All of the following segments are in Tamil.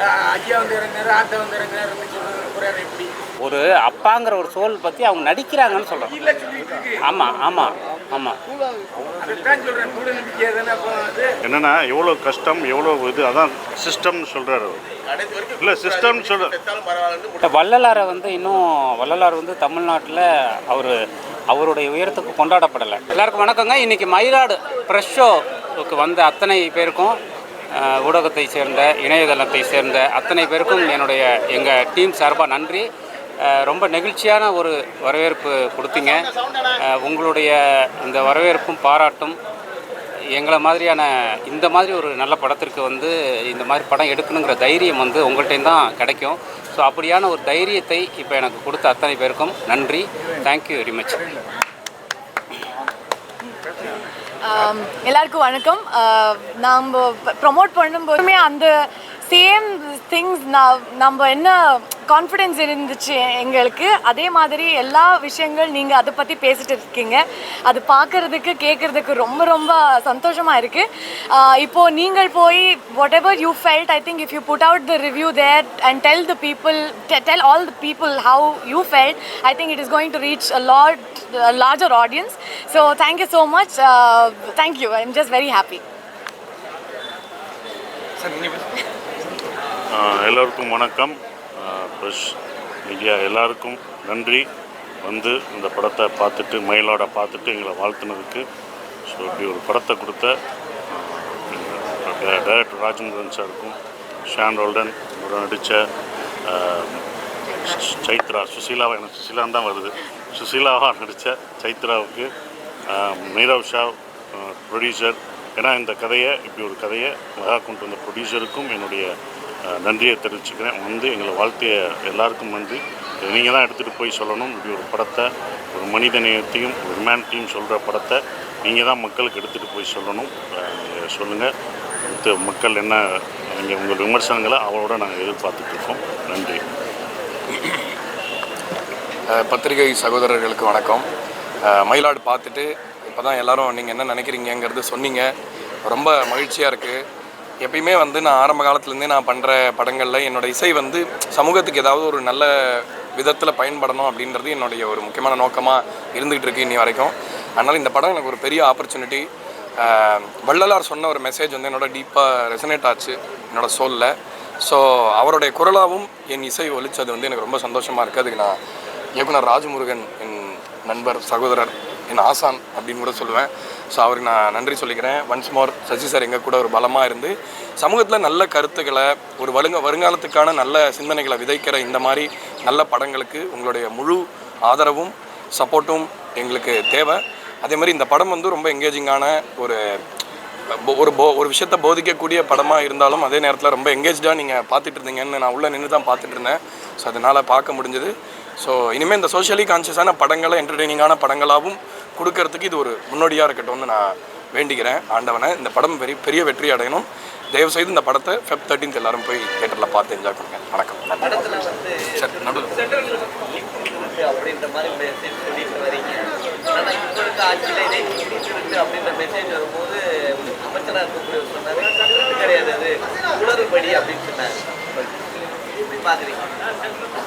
ஐயா வந்து இறங்குறாரு, ஆத்தா வந்து இறங்குறாருன்னு சொல்றது புரியாது எப்படி? ஒரு அப்பாங்கிற ஒரு சோல் பற்றி அவங்க நடிக்கிறாங்கன்னு சொல்கிறோம். இல்லை சொல்லிட்டு இருக்கு. ஆமாம் ஆமாம் ஆமாம். அதைத்தான் சொல்கிறேன், மூட நம்பிக்கை தானே. அப்போ அது என்னென்னா எவ்வளோ கஷ்டம் எவ்வளோ இது, அதான் சிஸ்டம்னு சொல்கிறாரு அவர். கடைசி வரைக்கும் இல்லை சிஸ்டம்னு சொல்ற செத்தாலும் பரவாயில்லன்னு வள்ளலாரை வந்து இன்னும் வள்ளலார் வந்து தமிழ்நாட்டில் அவருடைய உயரத்துக்கு கொண்டாடப்படலை. எல்லாருக்கும் வணக்கங்க. இன்றைக்கி மயிலாடு ப்ரெஷ் ஷோவுக்கு வந்த அத்தனை பேருக்கும், ஊடகத்தை சேர்ந்த இணையதளத்தை சேர்ந்த அத்தனை பேருக்கும் எங்கள் டீம் சார்பாக நன்றி. ரொம்ப நெகிழ்ச்சியான ஒரு வரவேற்பு கொடுத்தீங்க. உங்களுடைய இந்த வரவேற்பும் பாராட்டும் எங்களை மாதிரியான இந்த மாதிரி ஒரு நல்ல படத்திற்கு வந்து இந்த மாதிரி படம் எடுக்கணுங்கிற தைரியம் வந்து உங்கள்கிட்ட தான் கிடைக்கும். ஸோ அப்படியான ஒரு தைரியத்தை இப்போ எனக்கு கொடுத்த அத்தனை பேருக்கும் நன்றி. Thank you very much. எல்லாருக்கும் வணக்கம். நம்ம ப்ரொமோட் பண்ணும்போதுமே அந்த சேம் திங்ஸ் நம்ம என்ன கான்ஃபிடென்ஸ் இருந்துச்சு எங்களுக்கு, அதே மாதிரி எல்லா விஷயங்கள் நீங்கள் அதை பற்றி பேசிட்டு இருக்கீங்க. அது பார்க்குறதுக்கு கேட்குறதுக்கு ரொம்ப ரொம்ப சந்தோஷமாக இருக்குது. இப்போது நீங்கள் போய் whatever you felt, I think if you put out the review there and tell all the people how you felt, I think it is going to reach a larger audience. So thank you so much. Thank you. I'm just very happy. எல்லோருக்கும் வணக்கம். ப்ரெஷ் மீடியா எல்லாருக்கும் நன்றி. வந்து இந்த படத்தை பார்த்துட்டு மயிலாட பார்த்துட்டு எங்களை வாழ்த்துனதுக்கு. ஸோ இப்படி ஒரு படத்தை கொடுத்த டைரக்டர் ராஜமுருகன் சாருக்கும், ஷான் ரோல்டன் நடித்த சைத்ரா, எனக்கு சுசீலான் தான் வருது, சுசீலாவாக நடித்த சைத்ராவுக்கு, நீரவ் ஷா ப்ரொடியூசர், ஏன்னா இந்த கதையை இப்படி ஒரு கதையை அழகாக கொண்டு வந்த ப்ரொடியூசருக்கும் என்னுடைய நன்றியை தெரிவிச்சுக்கிறேன். வந்து எங்களை வாழ்த்திய எல்லாருக்கும் நன்றி. நீங்கள் தான் எடுத்துகிட்டு போய் சொல்லணும். இப்படி ஒரு படத்தை, ஒரு மனித நேயத்தையும் ஒரு ஹியூமனிட்டியும் சொல்கிற படத்தை நீங்கள் தான் மக்களுக்கு எடுத்துகிட்டு போய் சொல்லணும். சொல்லுங்கள். அடுத்து மக்கள் என்ன, நீங்கள் உங்கள் விமர்சனங்களை அவரோட நாங்கள் எதிர்பார்த்துட்ருக்கோம். நன்றி. பத்திரிகை சகோதரர்களுக்கு வணக்கம். மயிலாடு பார்த்துட்டு இப்போ தான் எல்லோரும் நீங்கள் என்ன நினைக்கிறீங்கிறது சொன்னீங்க. ரொம்ப மகிழ்ச்சியாக இருக்குது. எப்பயுமே வந்து நான் ஆரம்ப காலத்துலேருந்தே நான் பண்ணுற படங்களில் என்னோடய இசை வந்து சமூகத்துக்கு ஏதாவது ஒரு நல்ல விதத்தில் பயன்படணும் அப்படின்றது என்னுடைய ஒரு முக்கியமான நோக்கமாக இருந்துகிட்டு இருக்குது இன்னி வரைக்கும். அதனால் இந்த படம் எனக்கு ஒரு பெரிய ஆப்பர்ச்சுனிட்டி. வள்ளலார் சொன்ன ஒரு மெசேஜ் வந்து என்னோட டீப்பாக ரெசனேட் ஆச்சு என்னோடய சோலில். ஸோ அவருடைய குரலாகவும் என் இசை ஒலிச்சது வந்து எனக்கு ரொம்ப சந்தோஷமாக இருக்குது. அதுக்கு நான் இயக்குனர் ராஜமுருகன், என் நண்பர், சகோதரர், என் ஆசான் அப்படின்னு கூட சொல்லுவேன். ஸோ அவருக்கு நான் நன்றி சொல்லிக்கிறேன். ஒன்ஸ் மோர் சசி சார் எங்கள் கூட ஒரு பலமாக இருந்து சமூகத்தில் நல்ல கருத்துக்களை, ஒரு வருங்காலத்துக்கான நல்ல சிந்தனைகளை விதைக்கிற இந்த மாதிரி நல்ல படங்களுக்கு உங்களுடைய முழு ஆதரவும் சப்போர்ட்டும் எங்களுக்கு தேவை. அதே மாதிரி இந்த படம் வந்து ரொம்ப எங்கேஜிங்கான ஒரு விஷயத்தை போதிக்கக்கூடிய படமாக இருந்தாலும் அதே நேரத்தில் ரொம்ப எங்கேஜாக நீங்கள் பார்த்துட்டு இருந்தீங்கன்னு நான் உள்ளே நின்று தான் பார்த்துட்டு இருந்தேன். ஸோ அதனால் பார்க்க முடிஞ்சது. ஸோ இனிமேல் இந்த சோஷியலி கான்ஷியஸான படங்களை, என்டர்டெய்னிங்கான படங்களாகவும் கொடுக்கறதுக்கு இது ஒரு முன்னோடியாக இருக்கட்டும்னு நான் வேண்டிக்கிறேன் ஆண்டவனை. இந்த படம் பெரிய வெற்றி அடையணும். தயவுசெய்து இந்த படத்தை Feb 13 எல்லாரும் போய் தியேட்டரில் பார்த்து என்ஜாய் பண்ணுங்க. வணக்கம். அப்படின்ற மாதிரி மெசேஜ் சொல்லிட்டு வரீங்க. ஆனால் இப்போ இருக்க ஆட்சியில் இதே இருக்கு அப்படின்ற மெசேஜ் வரும்போது அமைச்சராக இருக்கக்கூடிய சொன்னார், கிடையாது அது குளறுபடி அப்படின்னு சொன்னார். எப்படி பார்க்குறீங்க?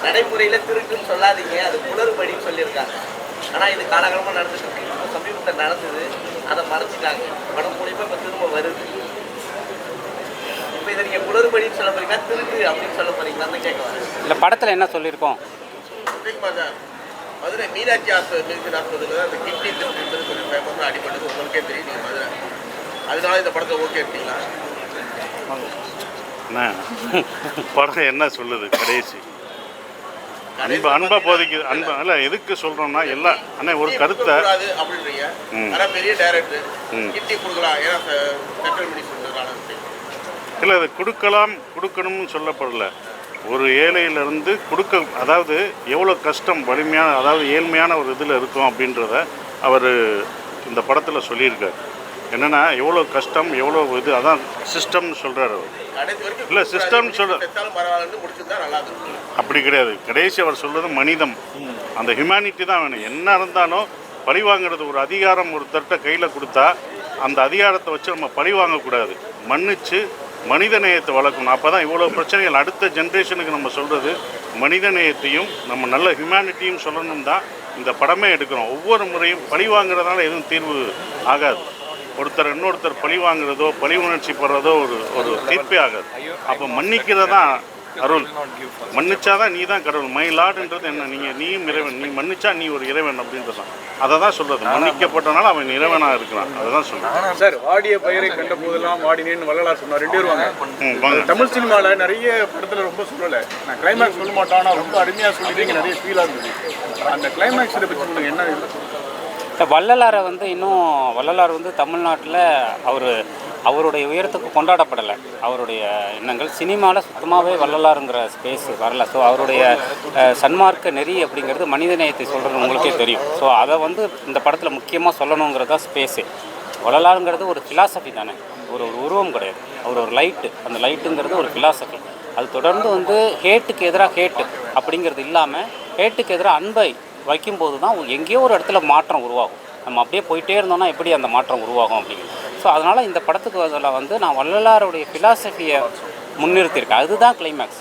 நடைமுறையில் திருட்டுன்னு சொல்லாதீங்க, அது குளறுபடின்னு சொல்லியிருக்காங்க. ஆனால் இது காலகாலமாக நடந்துட்டு இருக்கு. இப்போ சமீபத்தில் நடந்தது, அதை மறைச்சிட்டாங்க. படம் மூலியமாக இப்போ திரும்ப வருது. இப்போ இதை நீங்கள் குளறுபடின்னு சொல்ல போறீங்களா, திருட்டு அப்படின்னு சொல்ல போறீங்களான்னு கேட்க வரேன். இல்லை, படத்தில் என்ன சொல்லியிருக்கோம்? மதுரை மீனாட்சி ஆஸ்பத்திரியில் அந்த கிட்னி திருட்டு கொஞ்சம் ஃபேமஸாக அடிபட்டது உங்களுக்கே தெரியும். நீங்கள் மதுரை, அதனால இந்த படத்தை ஓகே எடுத்தீங்களா? படம் என்ன சொல்லுது? கடைசி அன்பா போதிக்குது. அன்பா இல்லை, எதுக்கு சொல்கிறோம்னா எல்லாம் அண்ணா ஒரு கருத்தை அப்படின்றீங்க. ஆனால் பெரிய டைரக்டர் கிட்னி கொடுக்கலாம், ஏன்னா சென்ட்ரல் மினிஸ்டர் இல்லை, அது கொடுக்கணும்னு சொல்லப்படல. ஒரு ஏழையிலேருந்து அதாவது எவ்வளோ கஷ்டம், வலிமையான, அதாவது ஏழ்மையான ஒரு இதில் இருக்கும் அப்படின்றத அவர் இந்த படத்தில் சொல்லியிருக்கார். என்னென்னா எவ்வளோ கஷ்டம், எவ்வளோ இது, அதான் சிஸ்டம்னு சொல்கிறார் அவர். இல்லை, சிஸ்டம்னு அப்படி கிடையாது. கடைசி அவர் சொல்கிறது மனிதம், அந்த ஹியூமனிட்டி தான் வேணும். என்ன இருந்தாலும் பழி வாங்கிறது, ஒரு அதிகாரம் ஒரு தட்டை கையில் கொடுத்தா அந்த அதிகாரத்தை வச்சு நம்ம பழி வாங்கக்கூடாது. மன்னிச்சு மனித நேயத்தை வளர்க்கணும். அப்போ தான் இவ்வளோ பிரச்சனைகள் அடுத்த ஜென்ரேஷனுக்கு நம்ம சொல்கிறது மனித நேயத்தையும் நம்ம நல்ல ஹியூமனிட்டியும் சொல்லணும் தான் இந்த படமே எடுக்கிறோம். ஒவ்வொரு முறையும் பழி வாங்குறதுனால எதுவும் தீர்வு ஆகாது. ஒருத்தர் இன்னொருத்தர் பழி வாங்குறதோ பழி உணர்ச்சி படுறதோ ஒரு தீர்ப்பே ஆகாது. அப்போ மன்னிக்கிறதான் அருள். மன்னிச்சாதான் நீ தான் கடவுள். மை லார்டுன்றது என்ன, நீயும் இறைவன், நீ மன்னிச்சா நீ ஒரு இறைவன் அப்படின்றதான். அதை தான் சொல்கிறது. மன்னிக்கப்பட்டனால அவன் இறைவனாக இருக்கிறான். அதை தான் சொல்கிறேன். சார், வாடிய பயிரை கண்ட போதெல்லாம் வாடினேன்னு வள்ளலார் சொன்னார். 2 பேர் வாங்க. தமிழ் சினிமாவில் நிறைய படத்தில் ரொம்ப சொல்லலை. நான் கிளைமேக்ஸ் சொல்ல மாட்டேன், ஆனால் ரொம்ப அருமையாக சொல்லிட்டு நிறைய ஃபீலாக இருந்தது. அந்த கிளைமேக்ஸ் இதை பற்றி சொல்லுங்கள், என்ன இந்த வள்ளலாரை வந்து இன்னும் வள்ளலார் வந்து தமிழ்நாட்டில் அவருடைய உயரத்துக்கு கொண்டாடப்படலை. அவருடைய எண்ணங்கள் சினிமாவில் சுத்தமாகவே வள்ளலாருங்கிற ஸ்பேஸ் வரல. ஸோ அவருடைய சன்மார்க்க நெறி அப்படிங்கிறது மனித நேயத்தை சொல்கிறது உங்களுக்கே தெரியும். ஸோ அதை வந்து இந்த படத்தில் முக்கியமாக சொல்லணுங்கிறது தான் ஸ்பேஸு. வள்ளலாருங்கிறது ஒரு ஃபிலாசபி தானே, ஒரு உருவம் கிடையாது. அவர் ஒரு லைட்டு. அந்த லைட்டுங்கிறது ஒரு ஃபிலாசபி. அது தொடர்ந்து வந்து ஹேட்டுக்கு எதிராக ஹேட்டு அப்படிங்கிறது இல்லாமல் ஹேட்டுக்கு எதிராக அன்பை வைக்கும்போது தான் எங்கேயோ ஒரு இடத்துல மாற்றம் உருவாகும். நம்ம அப்படியே போயிட்டே இருந்தோம்னா எப்படி அந்த மாற்றம் உருவாகும் அப்படிங்கிறது. ஸோ அதனால் இந்த படத்துக்கு அதில் வந்து நான் வள்ளலாருடைய ஃபிலாசபியை முன்னிறுத்தியிருக்கேன். அதுதான் கிளைமேக்ஸ்.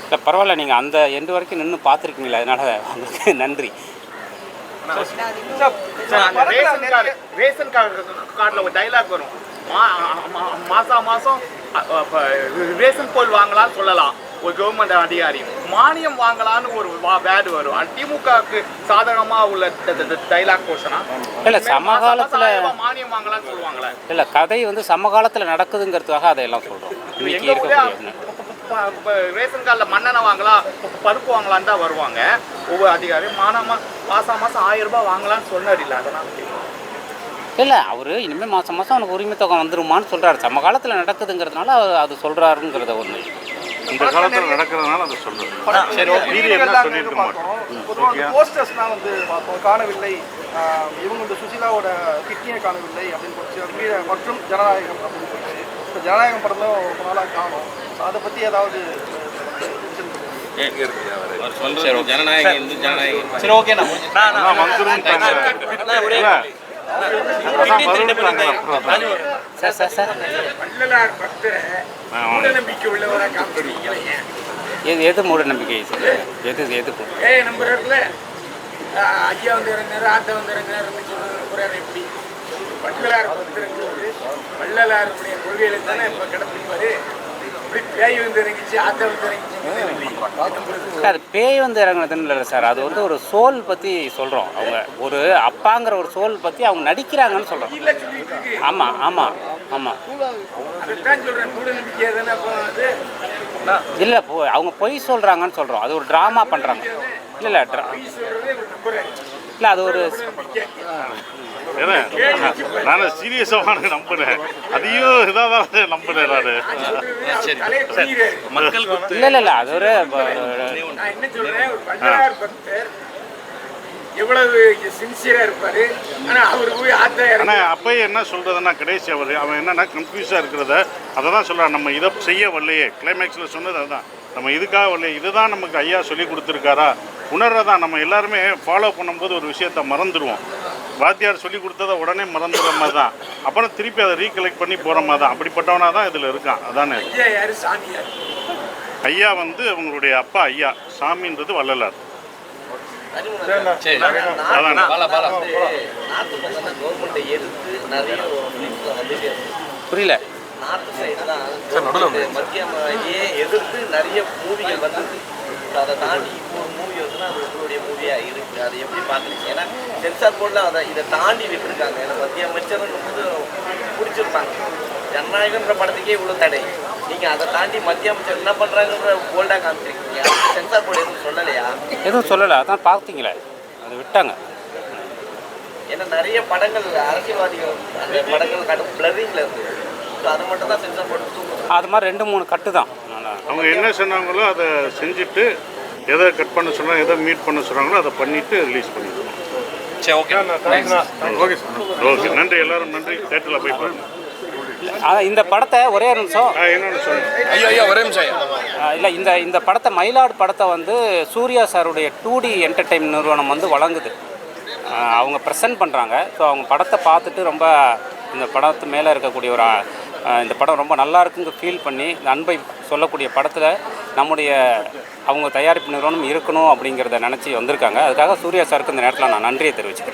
இல்லை பரவாயில்ல, நீங்கள் அந்த எண்டு வரைக்கும் நின்று பார்த்துருக்கீங்களா, அதனால் உங்களுக்கு நன்றி. ரேஷன் கார்டில் ஒரு டைலாக் வரும். மாதம் ரேஷன் பொருள் வாங்கலாம்னு சொல்லலாம் ஒரு கவர்மெண்ட் அதிகாரி. மானியம் வாங்கலான்னு ஒரு வேர்டு வரும். திமுகவுக்கு சாதகமாக உள்ள டைலாக் போர்ஷனா இல்லை சமகாலத்தில் மானியம் வாங்கலாம்னு சொல்லுவாங்களே. இல்லை கதை வந்து சமகாலத்தில் நடக்குதுங்கிறதுக்காக அதையெல்லாம் சொல்கிறோம். இன்னைக்கு இருக்கக்கூடிய ரேஷன் கார்டில் மண்ணெண்ணெய் வாங்கலாம், பருப்பு வாங்கலான்னு தான் வருவாங்க ஒவ்வொரு அதிகாரி. மாதம் 1000 ரூபாய் வாங்கலான்னு சொன்னார். இல்லை அதெல்லாம் இல்லை அவர் இனிமேல் மாதம் அவனுக்கு உரிமை தொகை வந்துருமான்னு சொல்கிறாரு. சமகாலத்தில் நடக்குதுங்கிறதுனால அது சொல்கிறாருங்கிறத ஒன்று. இந்த காலத்தில் நடக்கிறதுனால அதை சொல்லுங்கள். என்ன சொல்லியிருக்க மாட்டோம். போஸ்டர்ஸ்லாம் வந்து பார்த்தோம், காணவில்லை. இவங்க இந்த சுசீலாவோட கிட்னியை காணவில்லை அப்படின்னு போச்சு. அது மீது மற்றும் ஜனநாயகம் அப்படின்னு போச்சு. இப்போ ஜனநாயகம் படத்தில் ரொம்ப நாளாக காணும். அதை பற்றி ஏதாவது எது மூட நம்பிக்கை? எது நம்புறதுல ஐயா வந்து இறங்கினாரு, ஆத்த வந்து இறங்கினாரு எப்படி வள்ளலார் பக்தருங்கிறது வள்ளலாருடைய கொள்கையில தானே இப்போ கிடப்பிருப்பாரு. பேய் வந்து இறங்கிச்சு, ஆத்த வந்து இறங்கிச்சு. அது பேய் வந்து இறங்குனதுன்னு இல்லை சார், அது வந்து ஒரு சோல் பற்றி சொல்கிறோம். அவங்க ஒரு அப்பாங்கிற ஒரு சோல் பற்றி அவங்க நடிக்கிறாங்கன்னு சொல்கிறோம். ஆமாம் ஆமாம் ஆமாம் இல்லை, அவங்க பொய் சொல்கிறாங்கன்னு சொல்கிறோம். அது ஒரு ட்ராமா பண்ணுறாங்க. இல்லை இல்லை அது ஒரு ஏன்னா நான் சீரியஸாக நம்புகிறேன். அதையும் இதாக தான் நம்புகிறேன் நான். இல்லை அது ஒரு எவ்வளவு சின்சியரா இருப்பாரு. ஆனால் அப்பயே என்ன சொல்கிறதுன்னா கடைசி அவன் என்னன்னா கன்ஃபியூஸாக இருக்கிறத அதை தான் சொல்கிறான். நம்ம இதை செய்ய வரலையே, கிளைமேக்ஸில் சொன்னது அதுதான். நம்ம இதுக்காக வரலையே, இதுதான் நமக்கு ஐயா சொல்லி கொடுத்துருக்காரா உணர்றதான். நம்ம எல்லாருமே ஃபாலோ பண்ணும்போது ஒரு விஷயத்த மறந்துடுவோம். வாத்தியார் சொல்லி கொடுத்ததை உடனே மறந்துடுற மாதிரி தான். அப்புறம் திருப்பி அதை ரீகலெக்ட் பண்ணி போகிற மாதிரி தான். அப்படிப்பட்டவனா தான் இதில் இருக்கான். அதானே ஐயா வந்து அவங்களுடைய அப்பா ஐயா. சாமின்றது வள்ளலார். புரியல. நார்த் சைடு தான் மத்திய எதிர்த்து நிறைய மூவிகள் வந்தது. அதை தாண்டி இப்போ ஒரு மூவி வந்துன்னா அது உங்களுடைய மூவியாக இருக்குது. அதை எப்படி பார்க்குறீங்க? ஏன்னா சென்சார் போர்டில் அதை இதை தாண்டி விட்டுருக்காங்க. ஏன்னா மத்திய அமைச்சர்னு போது பிடிச்சிருப்பாங்க. ஜனநாயகன்ற படத்துக்கே இவ்வளோ தடை. நீங்கள் அதை தாண்டி மத்திய அமைச்சர் என்ன பண்ணுறாங்கன்ற போல்டாக காமிச்சிருக்கீங்க. சென்சார் போர்டு எதுவும் சொல்லலையா? எதுவும் சொல்லலை, அதான் பார்த்தீங்களே, அதை விட்டாங்க. ஏன்னா நிறைய படங்கள் அரசியல்வாதிகள் அந்த படங்கள் கடும் பிளரிங்கில் இருக்குது. ஸோ அது மட்டும் தான் சென்சார் போர்டு தூக்கும். அது மாதிரி 2-3 கட்டு தான். அவங்க என்ன சொன்னாங்களோ அதை செஞ்சுட்டு எதை கட் பண்ண சொன்னாங்க, எதை மீட் பண்ண சொன்னாங்களோ அதை பண்ணிவிட்டு ரிலீஸ் பண்ணிடுவோம். சரி, ஓகே ஓகே நன்றி. எல்லாரும் நன்றி. தேட்டரில் போய் பாருங்க. இந்த படத்தை ஒரே நிமிஷம் என்னென்னு சொல்லுங்கள். ஐயா ஒரே நிமிஷம். இல்லை இந்த படத்தை மயிலாடு படத்தை வந்து சூர்யா சாருடைய 2D என்டர்டெயின்மெண்ட் நிறுவனம் வந்து வழங்குது. அவங்க ப்ரெசென்ட் பண்ணுறாங்க. ஸோ அவங்க படத்தை பார்த்துட்டு ரொம்ப இந்த படத்து மேலே இருக்கக்கூடிய ஒரு இந்த படம் ரொம்ப நல்லா இருக்குங்க ஃபீல் பண்ணி இந்த அன்பை சொல்லக்கூடிய படத்தில் நம்முடைய அவங்க தயாரிப்பு நிறுவனம் இருக்கணும் அப்படிங்கிறத நினச்சி வந்திருக்காங்க. அதுக்காக சூர்யா சாருக்கு இந்த நேரத்தில் நான் நன்றியை தெரிவிச்சுக்கிறேன்.